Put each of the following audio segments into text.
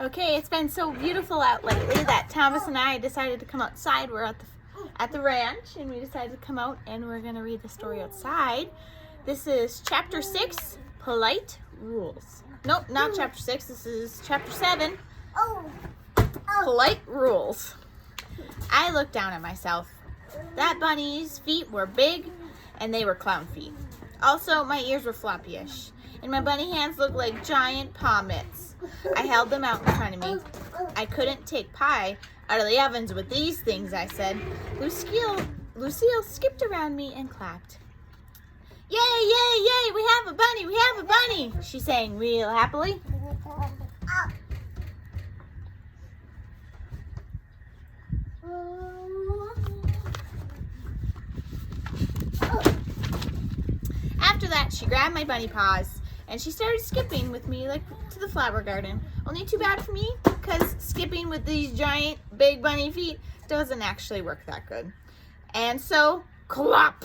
Okay, it's been so beautiful out lately that Thomas and I decided to come outside. We're at the ranch, and we decided to come out and we're going to read the story outside. This is chapter 6, Polite Rules. Nope, not chapter 6. This is chapter 7, Polite Rules. I looked down at myself. That bunny's feet were big and they were clown feet. Also, my ears were floppy-ish, and my bunny hands looked like giant paw mitts. I held them out in front of me. I couldn't take pie out of the ovens with these things, I said. Lucille skipped around me and clapped. Yay, yay, yay, we have a bunny, she sang real happily. After that, she grabbed my bunny paws and she started skipping with me like to the flower garden. Only too bad for me, because skipping with these giant big bunny feet doesn't actually work that good. And so, clop!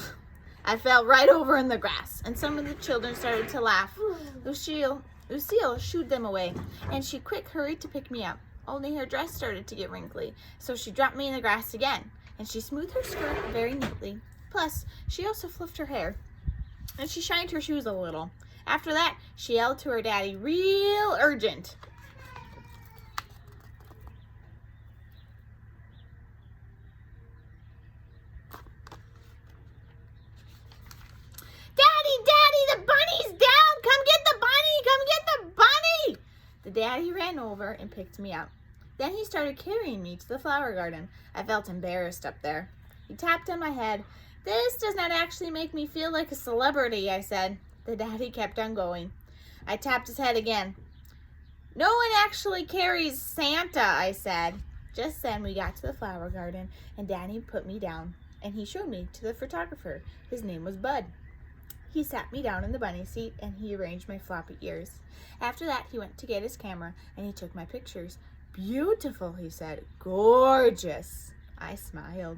I fell right over in the grass, and some of the children started to laugh. Lucille shooed them away, and she quick hurried to pick me up. Only her dress started to get wrinkly, so she dropped me in the grass again, and she smoothed her skirt very neatly. Plus, she also fluffed her hair, and she shined her shoes a little. After that, she yelled to her daddy real urgent. Daddy, the bunny's down! Come get the bunny! The daddy ran over and picked me up. Then he started carrying me to the flower garden. I felt embarrassed up there. He tapped on my head. This does not actually make me feel like a celebrity, I said. The daddy kept on going. I tapped his head again. No one actually carries Santa, I said. Just then we got to the flower garden, and Daddy put me down, and he showed me to the photographer. His name was Bud. He sat me down in the bunny seat, and he arranged my floppy ears. After that, he went to get his camera, and he took my pictures. Beautiful, he said. Gorgeous. I smiled.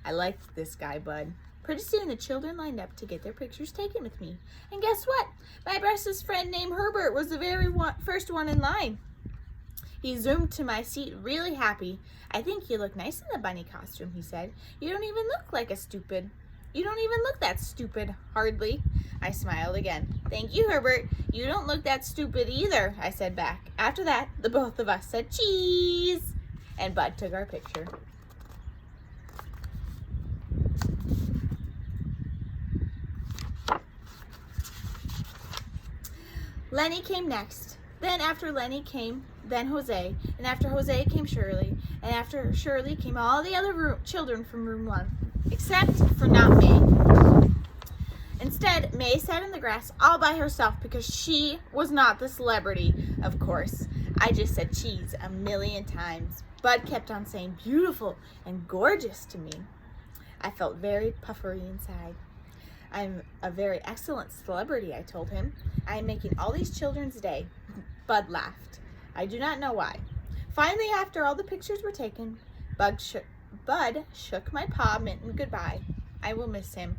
I liked this guy, Bud. Pretty soon, the children lined up to get their pictures taken with me. And guess what? My bestest friend named Herbert was the very first one in line. He zoomed to my seat really happy. I think you look nice in the bunny costume, he said. You don't even look that stupid, hardly. I smiled again. Thank you, Herbert. You don't look that stupid either, I said back. After that, the both of us said cheese. And Bud took our picture. Lenny came next. Then after Lenny came, then Jose. And after Jose came Shirley. And after Shirley came all the other children from room 1. Except for not May. Instead, May sat in the grass all by herself because she was not the celebrity, of course. I just said cheese a million times. Bud kept on saying beautiful and gorgeous to me. I felt very puffery inside. I'm a very excellent celebrity, I told him. I am making all these children's day. Bud laughed. I do not know why. Finally, after all the pictures were taken, Bud shook my paw, mitten goodbye. I will miss him.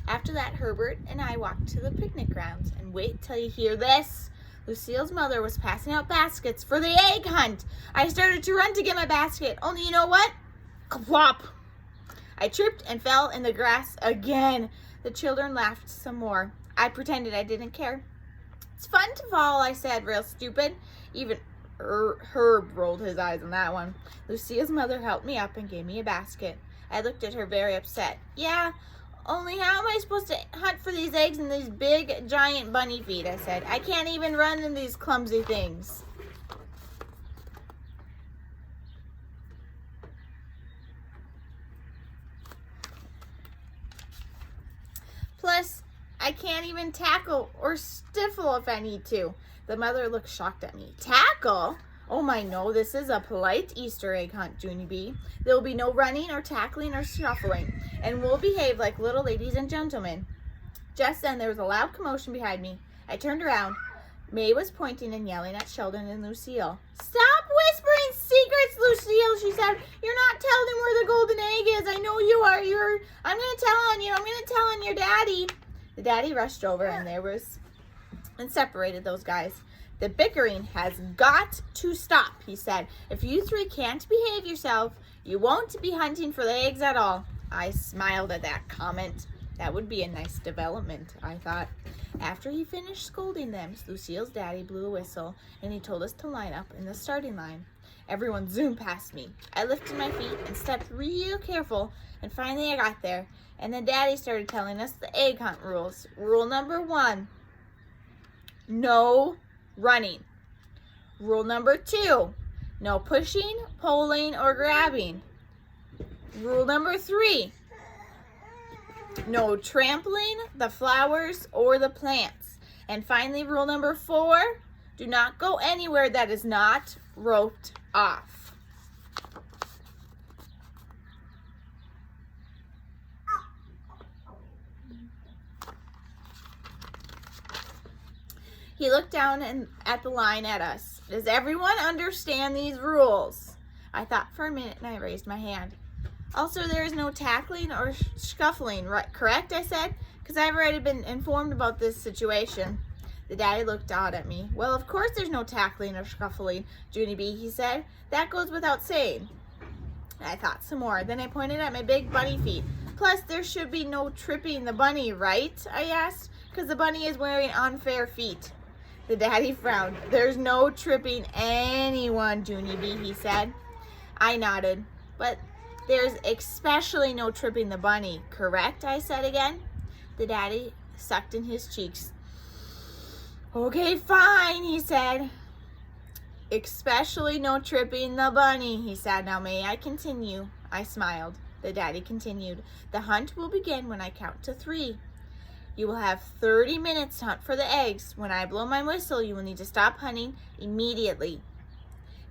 After that, Herbert and I walked to the picnic grounds. And wait till you hear this. Lucille's mother was passing out baskets for the egg hunt. I started to run to get my basket. Only you know what? Plop! I tripped and fell in the grass again. The children laughed some more. I pretended I didn't care. It's fun to fall, I said, real stupid. Even Herb rolled his eyes on that one. Lucia's mother helped me up and gave me a basket. I looked at her very upset. Yeah, only how am I supposed to hunt for these eggs in these big, giant bunny feet, I said. I can't even run in these clumsy things. Plus, I can't even tackle or stifle if I need to. The mother looked shocked at me. Tackle? Oh my, no, this is a polite Easter egg hunt, Junie B. There will be no running or tackling or shuffling, and we'll behave like little ladies and gentlemen. Just then, there was a loud commotion behind me. I turned around. May was pointing and yelling at Sheldon and Lucille. Stop whispering secrets, Lucille, she said. You're not telling where the golden egg is. I know you are. I'm going to tell on you. I'm going to tell on your daddy. The daddy rushed over and separated those guys. The bickering has got to stop, he said. If you three can't behave yourself, you won't be hunting for the eggs at all. I smiled at that comment. That would be a nice development, I thought. After he finished scolding them, Lucille's daddy blew a whistle, and he told us to line up in the starting line. Everyone zoomed past me. I lifted my feet and stepped real careful, and finally I got there. And then Daddy started telling us the egg hunt rules. Rule number 1, no running. Rule number 2, no pushing, pulling, or grabbing. Rule number 3, no trampling the flowers or the plants. And finally, rule number 4, do not go anywhere that is not roped off. He looked down at the line at us. Does everyone understand these rules? I thought for a minute and I raised my hand. Also, there is no tackling or scuffling, right? Correct, I said, because I've already been informed about this situation. The daddy looked out at me. Well, of course there's no tackling or scuffling, Junie B, he said. That goes without saying. I thought some more. Then I pointed at my big bunny feet. Plus, there should be no tripping the bunny, right? I asked, because the bunny is wearing unfair feet. The daddy frowned. There's no tripping anyone, Junie B, he said. I nodded. But there's especially no tripping the bunny, correct? I said again. The daddy sucked in his cheeks. Okay, fine, he said. Especially no tripping the bunny, he said. Now may I continue? I smiled. The daddy continued. The hunt will begin when I count to 3. You will have 30 minutes to hunt for the eggs. When I blow my whistle, you will need to stop hunting immediately.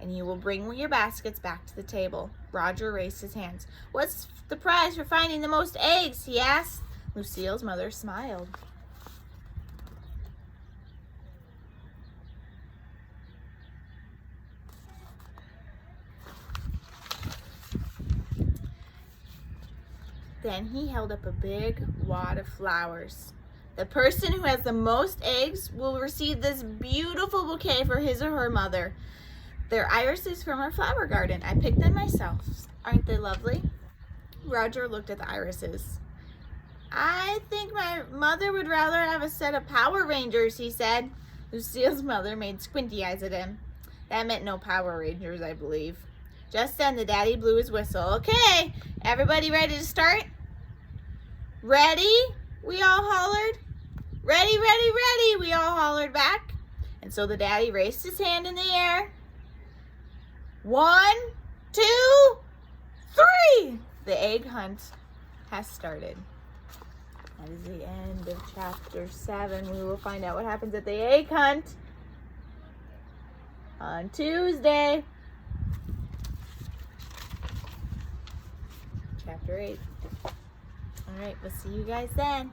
And you will bring your baskets back to the table. Roger raised his hands. What's the prize for finding the most eggs? He asked. Lucille's mother smiled. Then he held up a big wad of flowers. The person who has the most eggs will receive this beautiful bouquet for his or her mother. They're irises from our flower garden. I picked them myself. Aren't they lovely? Roger looked at the irises. I think my mother would rather have a set of Power Rangers, he said. Lucille's mother made squinty eyes at him. That meant no Power Rangers, I believe. Just then the daddy blew his whistle. Okay, everybody ready to start? Ready? We all hollered. Ready, ready, ready, we all hollered back. And so the daddy raised his hand in the air. 1, 2, 3. The egg hunt has started. That is the end of chapter 7. We will find out what happens at the egg hunt on Tuesday. Chapter 8. All right, we'll see you guys then.